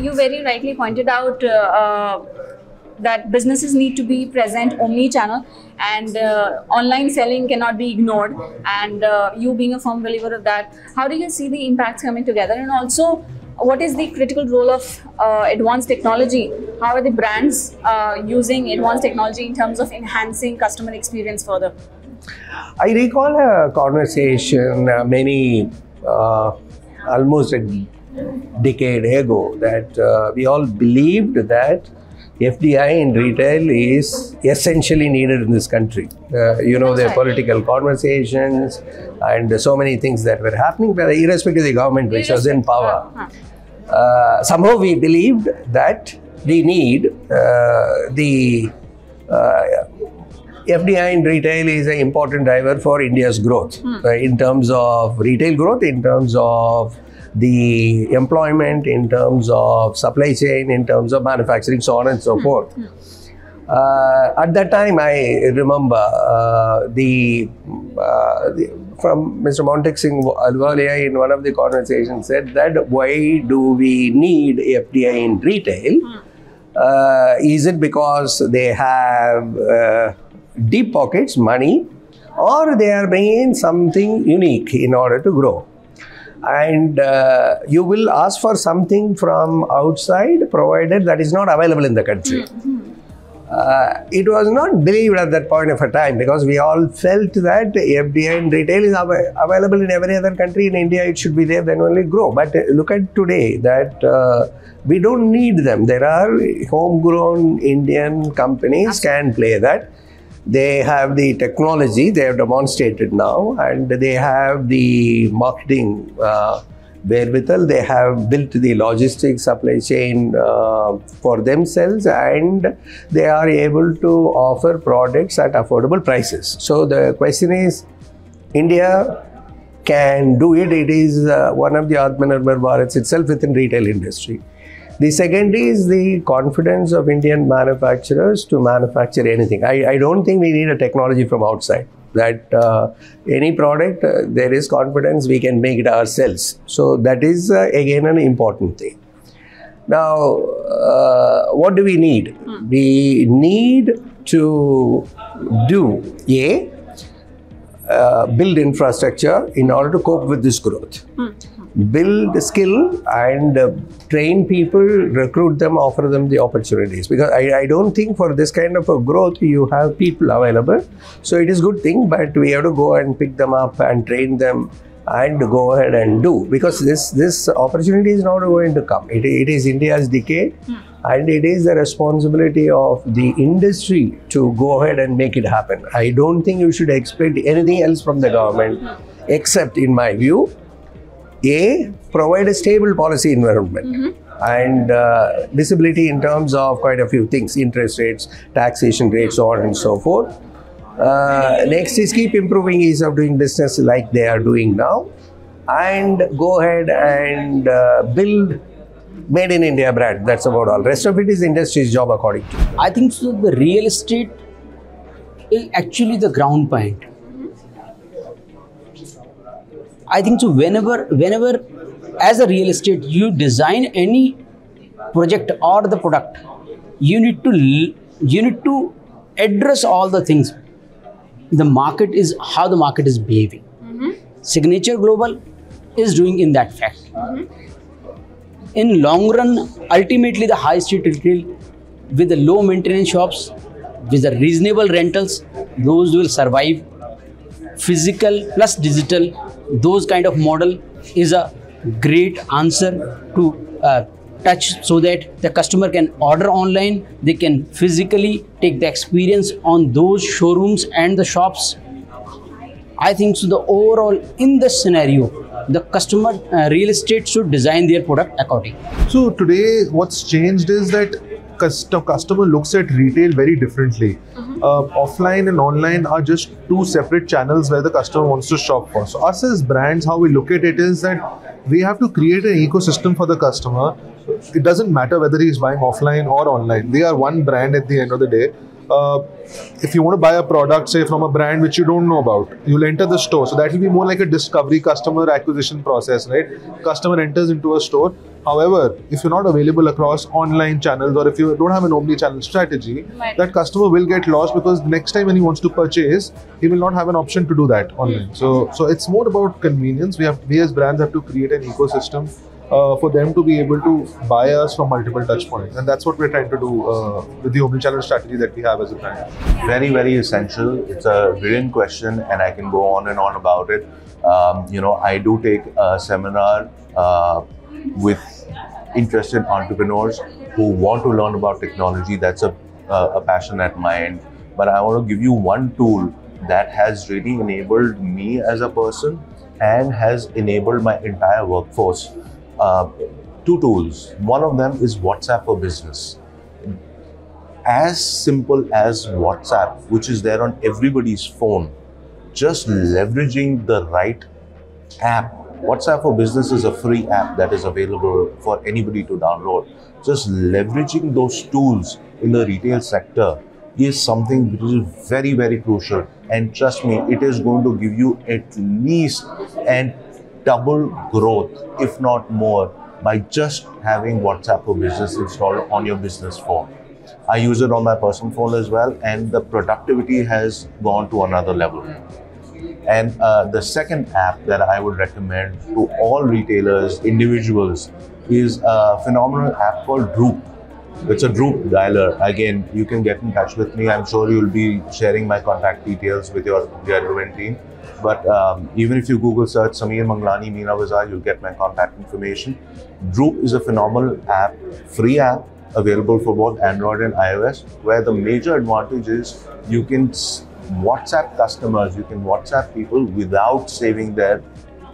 You very rightly pointed out that businesses need to be present omni-channel, and online selling cannot be ignored. And you being a firm believer of that, how do you see the impacts coming together? And also, what is the critical role of advanced technology? How are the brands using advanced technology in terms of enhancing customer experience further? I recall a conversation almost a decade ago that we all believed that FDI in retail is essentially needed in this country. There are political conversations and so many things that were happening, but irrespective of the government which was in power. Somehow we believed that we need the FDI in retail is an important driver for India's growth in terms of retail growth, in terms of the employment, in terms of supply chain, in terms of manufacturing, so on and so forth. At that time, I remember from Mr. Montek Singh Alwalia in one of the conversations said that why do we need FDI in retail? Is it because they have deep pockets, money, or they are bringing in something unique in order to grow? And you will ask for something from outside provided that is not available in the country. It was not believed at that point of a time because we all felt that FDI in retail is available in every other country. In India, it should be there, then only grow. But look at today that we don't need them. There are homegrown Indian companies can play that. They have the technology, they have demonstrated now, and they have the marketing wherewithal. They have built the logistics supply chain for themselves, and they are able to offer products at affordable prices. So the question is, India can do it. It is one of the Atmanirbhar Bharats itself within retail industry. The second is the confidence of Indian manufacturers to manufacture anything. I don't think we need a technology from outside. That any product, there is confidence we can make it ourselves. So that is again an important thing. Now, what do we need? We need to build infrastructure in order to cope with this growth. Build skill and train people, recruit them, offer them the opportunities. Because I don't think for this kind of a growth, you have people available. So it is a good thing, but we have to go and pick them up and train them and go ahead and do. Because this opportunity is not going to come. It is India's decade. And it is the responsibility of the industry to go ahead and make it happen. I don't think you should expect anything else from the government, except, in my view, provide a stable policy environment and visibility in terms of quite a few things, interest rates, taxation rates, so on and so forth. Next is keep improving ease of doing business like they are doing now, and go ahead and build Made in India brand. That's about all. Rest of it is industry's job, according to me. I think so. The real estate is actually the ground point. I think so. Whenever as a real estate you design any project or the product, you need to address all the things. The market is how the market is behaving. Signature Global is doing in that fact. In long run, ultimately the high street retail with the low maintenance shops, with the reasonable rentals, those will survive. Physical plus digital, those kind of model is a great answer to touch, so that the customer can order online, they can physically take the experience on those showrooms and the shops. I think so. The overall in this scenario, the customer real estate should design their product accordingly. So today what's changed is that customer looks at retail very differently. Offline and online are just two separate channels where the customer wants to shop for. So us as brands, how we look at it is that we have to create an ecosystem for the customer. It doesn't matter whether he's buying offline or online. We are one brand at the end of the day. if you want to buy a product, say from a brand which you don't know about, you'll enter the store. So that will be more like a discovery customer acquisition process, right? Customer enters into a store. However, if you're not available across online channels, or if you don't have an omni-channel strategy, that customer will get lost, because next time when he wants to purchase, he will not have an option to do that online. So it's more about convenience. We as brands have to create an ecosystem for them to be able to buy us from multiple touch points, and that's what we're trying to do with the omnichannel strategy that we have as a brand. Very, very essential. It's a brilliant question, and I can go on and on about it. I do take a seminar with interested entrepreneurs who want to learn about technology. That's a passion at my end. But I want to give you one tool that has really enabled me as a person and has enabled my entire workforce. Two tools. One of them is WhatsApp for Business. As simple as WhatsApp, which is there on everybody's phone, just leveraging the right app. WhatsApp for Business is a free app that is available for anybody to download. Just leveraging those tools in the retail sector is something which is very, very crucial. And trust me, it is going to give you at least and double growth, if not more, by just having WhatsApp for Business installed on your business phone. I use it on my personal phone as well, and the productivity has gone to another level. And the second app that I would recommend to all retailers, individuals, is a phenomenal app called Droop. It's a Droop dialer. Again, you can get in touch with me. I'm sure you'll be sharing my contact details with your relevant team. But even if you Google search Sameer Manglani Meena Bazaar, you'll get my contact information. Droop is a phenomenal app, free app, available for both Android and iOS, where the major advantage is you can WhatsApp customers, you can WhatsApp people without saving their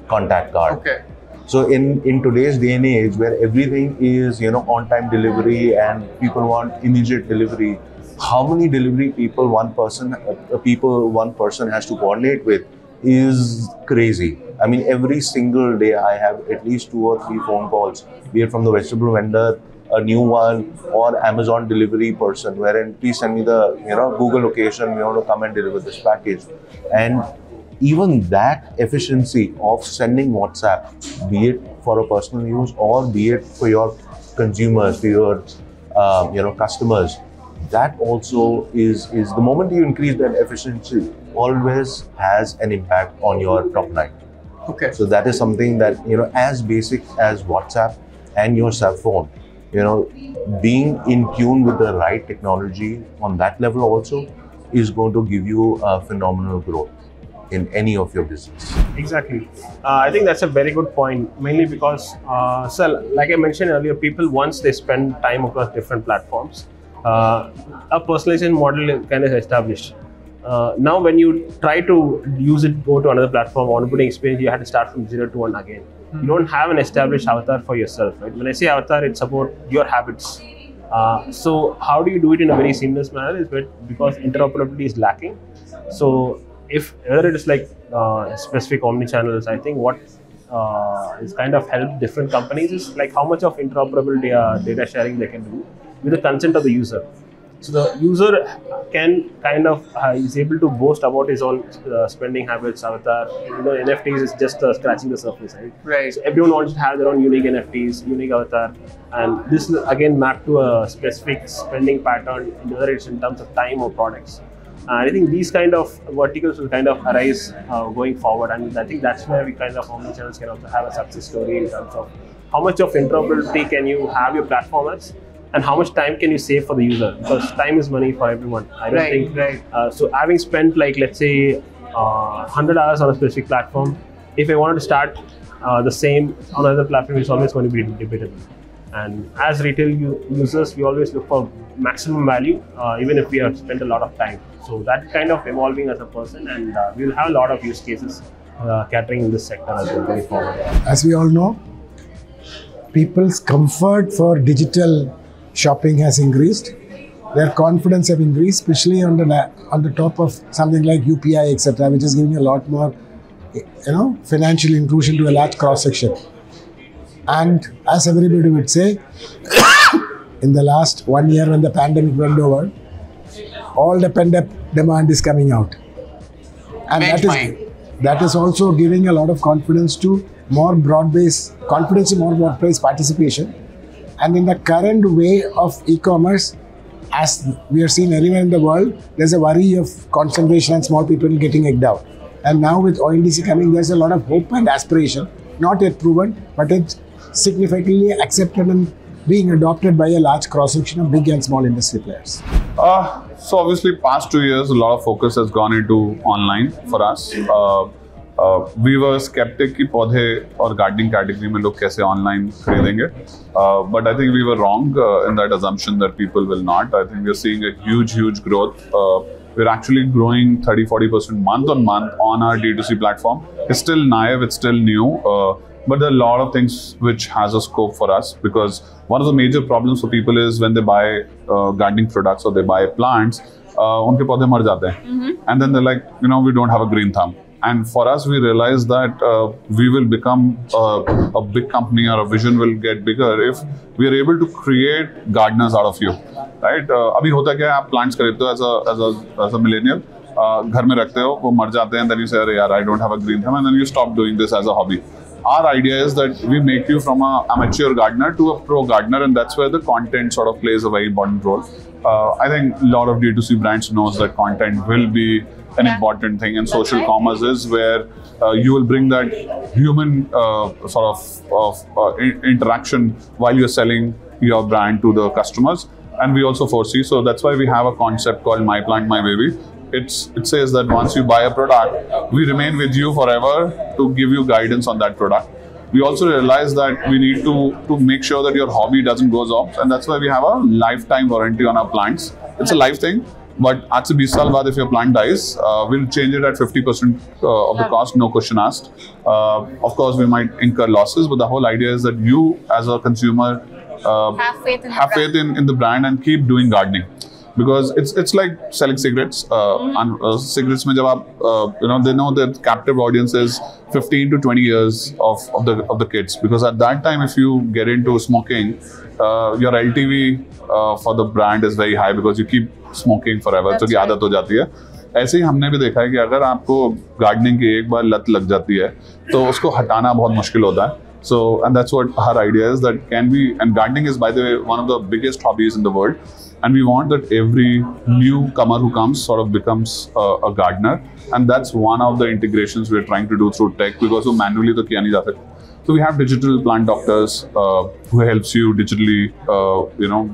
contact card. Okay. So in today's day and age, where everything is on-time delivery and people want immediate delivery, how many delivery people one person has to coordinate with is crazy. I mean, every single day I have at least 2 or 3 phone calls, be it from the vegetable vendor, a new one, or Amazon delivery person, wherein please send me the Google location, we want to come and deliver this package. And even that efficiency of sending WhatsApp, be it for a personal use or be it for your consumers, for your customers, that also is the moment you increase that efficiency, always has an impact on your top line. Okay. So that is something that as basic as WhatsApp and your cell phone, being in tune with the right technology on that level also is going to give you a phenomenal growth in any of your business. Exactly. I think that's a very good point, mainly because, like I mentioned earlier, people, once they spend time across different platforms, a personalization model is kind of established. Now, when you try to use it, go to another platform, onboarding experience, you have to start from 0 to 1 again. You don't have an established avatar for yourself, right? When I say avatar, it's about your habits. So how do you do it in a very seamless manner? Is because interoperability is lacking. So whether it is like specific omnichannels, I think what is kind of helped different companies is like how much of interoperable data sharing they can do with the consent of the user. So the user can kind of is able to boast about his own spending habits, avatar. NFTs is just scratching the surface, right? Right. So everyone wants to have their own unique NFTs, unique avatar, and this is again mapped to a specific spending pattern, whether it's in terms of time or products. I think these kind of verticals will kind of arise going forward, and I think that's where we kind of omnichannels can also have a success story in terms of how much of interoperability can you have your platform as, and how much time can you save for the user, because time is money for everyone. I don't think. Right. So having spent like let's say 100 hours on a specific platform, if I wanted to start the same on another platform, it's always going to be debatable. And as retail users, we always look for maximum value, even if we have spent a lot of time. So that kind of evolving as a person, and we'll have a lot of use cases catering in this sector as well going forward. As we all know, people's comfort for digital shopping has increased. Their confidence have increased, especially on the top of something like UPI, etc., which is giving a lot more, financial inclusion to a large cross section. And as everybody would say, in the last 1 year when the pandemic went over, all the pent-up demand is coming out. And that is also giving a lot of confidence to more broad-based participation. And in the current way of e-commerce, as we are seeing everywhere in the world, there's a worry of concentration and small people getting egged out. And now with ONDC coming, there's a lot of hope and aspiration, not yet proven, but it's significantly accepted and being adopted by a large cross-section of big and small industry players. So obviously past 2 years, a lot of focus has gone into online for us. We were skeptic कि पौधे और gardening category में लोग कैसे online खरीदेंगे. But I think we were wrong in that assumption that people will not. I think we are seeing a huge growth. We're actually growing 30-40% month on month on our D2C platform. It's still naive, it's still new. But there are a lot of things which has a scope for us, because one of the major problems for people is when they buy gardening products or they buy plants, उनके पौधे मर जाते हैं. And then they're like, we don't have a green thumb. And for us, we realized that we will become a big company, or a vision will get bigger if we are able to create gardeners out of you, right? अभी होता क्या है, आप plants खरीदते हो as a millennial, घर में रखते हो, वो मर जाते हैं, then you say, अरे यार, I don't have a green thumb, and then you stop doing this as a hobby. Our idea is that we make you from an amateur gardener to a pro gardener, and that's where the content sort of plays a very important role. I think a lot of D2C brands knows that content will be an important thing, and social commerce is where you will bring that human sort of interaction while you're selling your brand to the customers. And we also foresee, so that's why we have a concept called My Plant, My Baby. It says that once you buy a product, we remain with you forever to give you guidance on that product. We also realize that we need to make sure that your hobby doesn't go off, and that's why we have a lifetime warranty on our plants. It's a life thing, but आज से 20 साल बाद if your plant dies, we'll change it at 50% of the cost, no question asked. Of course, we might incur losses, but the whole idea is that you, as a consumer, have faith in the brand and keep doing gardening. Because it's like selling cigarettes. Cigarettes में जब आप they know that captive audience is 15 to 20 years of the kids. Because at that time, if you get into smoking, your LTV for the brand is very high because you keep smoking forever. तो की आदत हो जाती है. ऐसे ही हमने भी देखा है कि अगर आपको गार्डनिंग की एक बार लत लग जाती है, तो उसको हटाना बहुत मुश्किल होता है. So, and that's what our idea is, that can we, and gardening is, by the way, one of the biggest hobbies in the world. And we want that every newcomer who comes sort of becomes a gardener. And that's one of the integrations we're trying to do through tech, because वो manually तो किया नहीं जा सकता. So we have digital plant doctors who helps you digitally,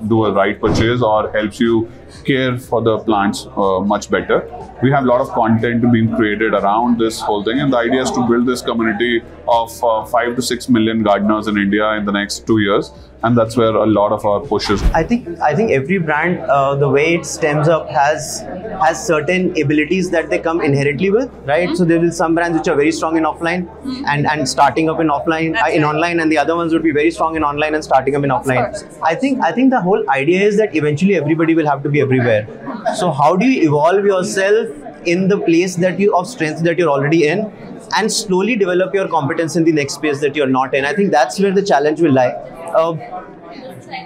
do a right purchase or helps you care for the plants much better. We have a lot of content being created around this whole thing, and the idea is to build this community of 5 to 6 million gardeners in India in the next 2 years, and that's where a lot of our push is. I think every brand, the way it stems up, has certain abilities that they come inherently with, right? So there will some brands which are very strong in offline and starting up in offline, in online, and the other ones would be very strong in online and starting up in offline. I think the whole idea is that eventually everybody will have to be everywhere. So how do you evolve yourself in the place of strength that you're already in, and slowly develop your competence in the next space that you're not in? I think that's where the challenge will lie.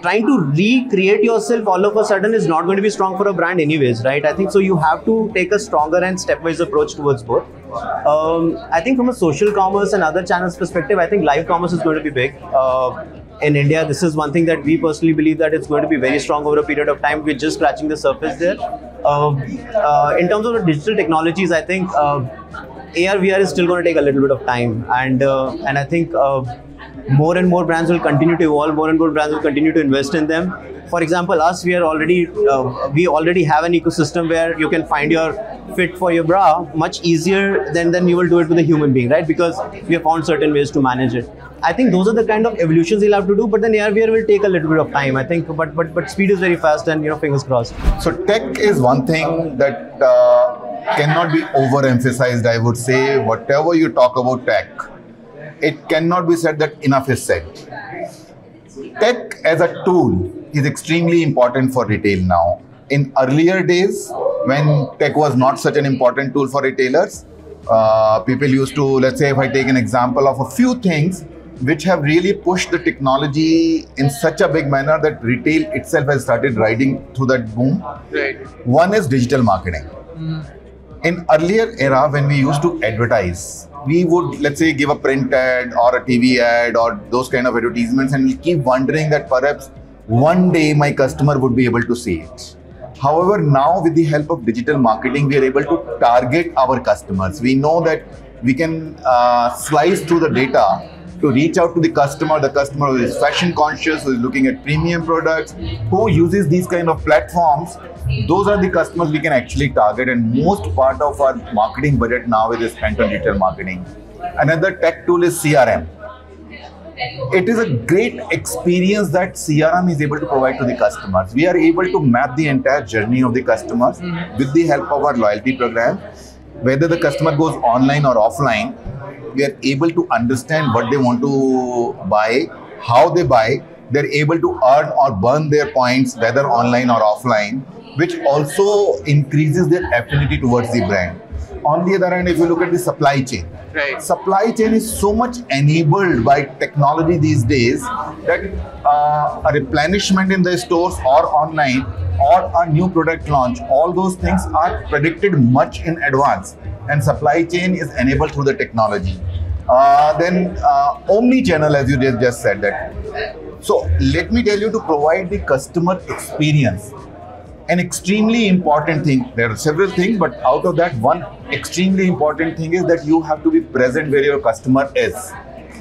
Trying to recreate yourself all of a sudden is not going to be strong for a brand anyways, right? I think so you have to take a stronger and stepwise approach towards both. I think from a social commerce and other channels perspective, I think live commerce is going to be big. In India, this is one thing that we personally believe that it's going to be very strong over a period of time. We're just scratching the surface there. In terms of the digital technologies, I think AR, VR is still going to take a little bit of time, and I think more and more brands will continue to evolve. More and more brands will continue to invest in them. For example, us, we already have an ecosystem where you can find your fit for your bra much easier than you will do it with a human being, right? Because we have found certain ways to manage it. I think those are the kind of evolutions you'll have to do, but then AR, VR will take a little bit of time, I think. But speed is very fast, and fingers crossed. So tech is one thing that cannot be overemphasized. I would say whatever you talk about tech, it cannot be said that enough is said. Tech as a tool is extremely important for retail now. In earlier days, when tech was not such an important tool for retailers, people used to, let's say if I take an example of a few things which have really pushed the technology in such a big manner that retail itself has started riding through that boom. Right. One is digital marketing. In earlier era, when we used to advertise, we would, let's say, give a print ad or a TV ad or those kind of advertisements, and we keep wondering that perhaps one day my customer would be able to see it. However, now with the help of digital marketing, we are able to target our customers. We know that we can slice through the data to reach out to the customer who is fashion conscious, who is looking at premium products, who uses these kind of platforms. Those are the customers we can actually target, and most part of our marketing budget now is spent on digital marketing. Another tech tool is CRM. It is a great experience that CRM is able to provide to the customers. We are able to map the entire journey of the customers with the help of our loyalty program. Whether the customer goes online or offline, we are able to understand what they want to buy, how they buy. They're able to earn or burn their points, whether online or offline, which also increases their affinity towards the brand. On the other hand, if you look at the supply chain, supply chain is so much enabled by technology these days that a replenishment in the stores or online or a new product launch, all those things are predicted much in advance, and supply chain is enabled through the technology. Then omnichannel, as you just said that. So let me tell you, to provide the customer experience, an extremely important thing. There are several things, but out of that, one extremely important thing is that you have to be present where your customer is.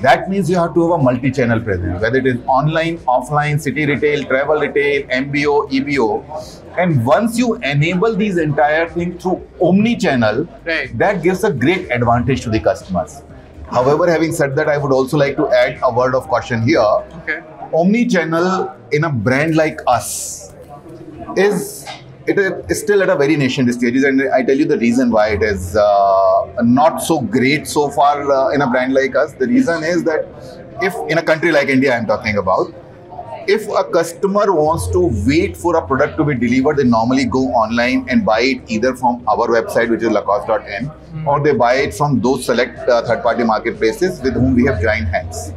That means you have to have a multi-channel presence, whether it is online, offline, city retail, travel retail, MBO, EBO. And once you enable these entire things through omni-channel, that gives a great advantage to the customers. However, having said that, I would also like to add a word of caution here. Omni-channel in a brand like us is still at a very nascent stage, and I tell you the reason why it is not so great so far in a brand like us. The reason is that if in a country like India I'm talking about, if a customer wants to wait for a product to be delivered, they normally go online and buy it either from our website, which is lacoste.in, or they buy it from those select third-party marketplaces with whom we have joined hands.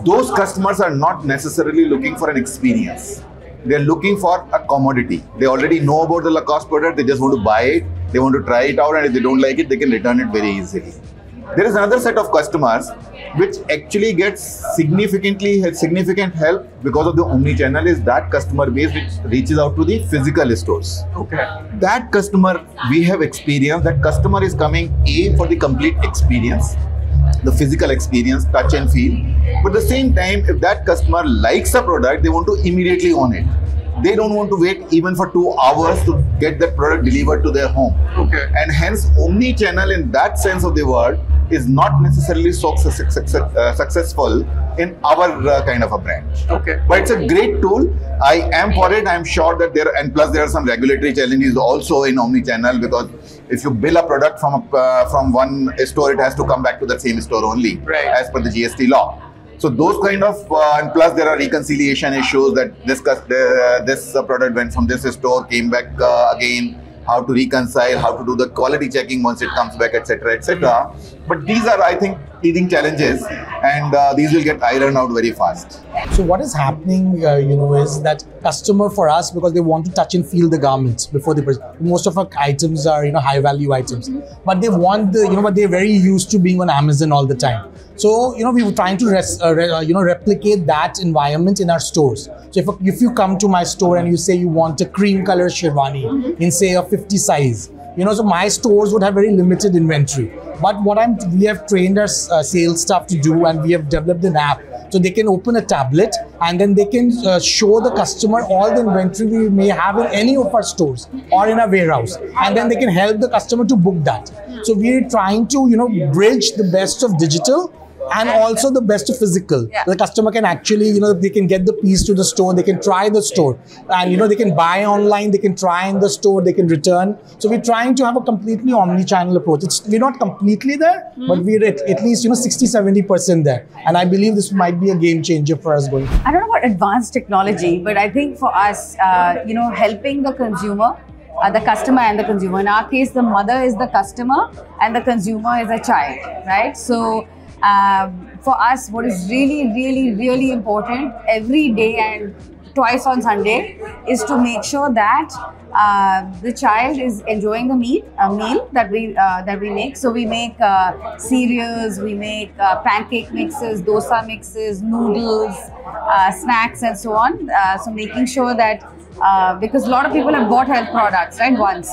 Those customers are not necessarily looking for an experience. They are looking for a commodity. They already know about the Lacoste product. They just want to buy it. They want to try it out, and if they don't like it, they can return it very easily. There is another set of customers which actually gets significant help because of the omni-channel, is that customer base which reaches out to the physical stores. That customer, we have experienced, that customer is coming for the complete experience, the physical experience, touch and feel. But at the same time, if that customer likes a product, they want to immediately own it. They don't want to wait even for 2 hours to get that product delivered to their home. And hence, omni-channel in that sense of the word is not necessarily so successful in our kind of a brand. But it's a great tool. I am for it. I'm sure that and plus there are some regulatory challenges also in omni-channel, because if you bill a product from one store, it has to come back to the same store only, as per the GST law. So those kind of, and plus there are reconciliation issues that this product went from this store, came back again, how to reconcile, how to do the quality checking once it comes back, etc., etc. But these are, I think, teething challenges, and these will get ironed out very fast. So what is happening, is that customer for us, because they want to touch and feel the garments before they purchase. Most of our items are, high value items, but they want but they're very used to being on Amazon all the time. So, we were trying to replicate that environment in our stores. So if you come to my store and you say you want a cream color sherwani in, say, a 50 size, so my stores would have very limited inventory. But what we have trained our sales staff to do, and we have developed an app, so they can open a tablet and then they can show the customer all the inventory we may have in any of our stores or in our warehouse, and then they can help the customer to book that. So we're trying to, bridge the best of digital and also the best of physical. The customer can actually, they can get the piece to the store, they can try the store, and they can buy online, they can try in the store, they can return. So we're trying to have a completely omni-channel approach. We're not completely there, but we're at least 60-70% there. And I believe this might be a game changer for us going forward. I don't know about advanced technology, but I think for us, helping the consumer, the customer and the consumer. In our case, the mother is the customer and the consumer is a child, right? So For us, what is really, really, really important every day and twice on Sunday is to make sure that the child is enjoying the meal that we make. So we make cereals, we make pancake mixes, dosa mixes, noodles, snacks, and so on. So making sure that because a lot of people have bought health products, right? Once,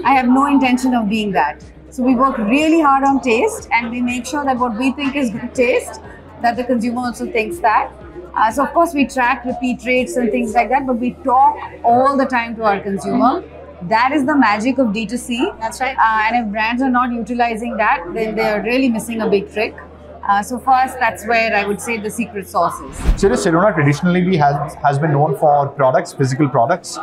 I have no intention of being that. So we work really hard on taste, and we make sure that what we think is good taste, that the consumer also thinks that. So of course we track repeat rates and things like that, but we talk all the time to our consumer. That is the magic of D2C. That's right. And if brands are not utilizing that, then they are really missing a big trick. So for us, that's where I would say the secret sauce is. Sedona traditionally has been known for products, physical products.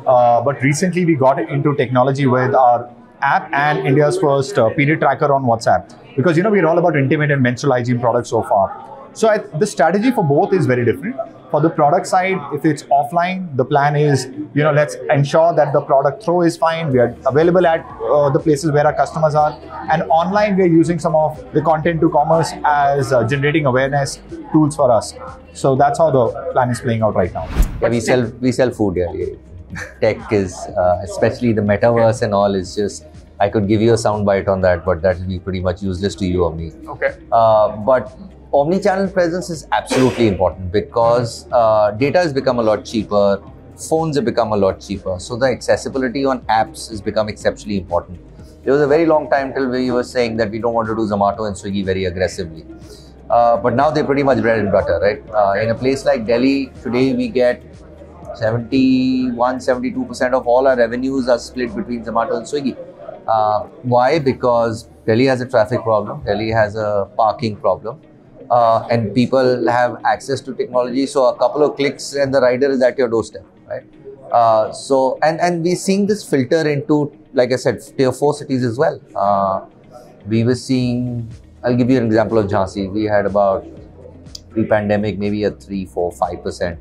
But recently we got into technology with our app and India's first period tracker on WhatsApp. Because we're all about intimate and menstrual hygiene products so far. So the strategy for both is very different. For the product side, if it's offline, the plan is, let's ensure that the product throw is fine. We are available at the places where our customers are. And online, we're using some of the content to commerce as generating awareness tools for us. So that's how the plan is playing out right now. Yeah, we sell food here. Tech is, especially the metaverse and all, is just, I could give you a soundbite on that, but that will be pretty much useless to you or me. Okay. But omnichannel presence is absolutely important because data has become a lot cheaper, phones have become a lot cheaper. So the accessibility on apps has become exceptionally important. There was a very long time till we were saying that we don't want to do Zomato and Swiggy very aggressively. But now they're pretty much bread and butter, right? In a place like Delhi, today we get 72% of all our revenues are split between Zomato and Swiggy. Why? Because Delhi has a traffic problem, Delhi has a parking problem. And people have access to technology, so a couple of clicks and the rider is at your doorstep, right? And we're seeing this filter into, like I said, tier 4 cities as well. We were seeing, I'll give you an example of Jhansi. We had about pre-pandemic maybe a 3, 4, 5%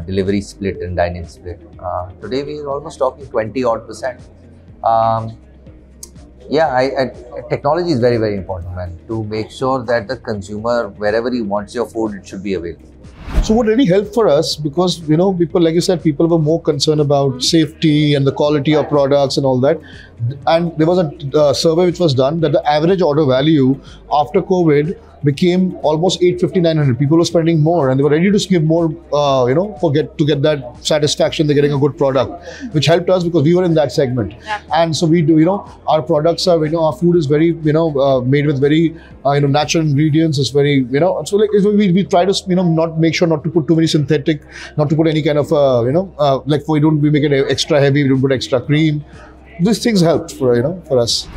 delivery split and dine-in split. Today we are almost talking 20-odd%. Technology is very, very important, man, to make sure that the consumer, wherever he wants your food, it should be available. So what really helped for us, because people, like you said, people were more concerned about safety and the quality of products and all that. And there was a survey which was done that the average order value after COVID became almost 850-900. People were spending more and they were ready to give more, to get that satisfaction. They're getting a good product, which helped us because we were in that segment. Yeah. And so we do, our products are, our food is very, made with very, natural ingredients. It's very, so like we try to, not to put too many synthetic, not to put any kind of, we make it extra heavy. We don't put extra cream. These things helped for us.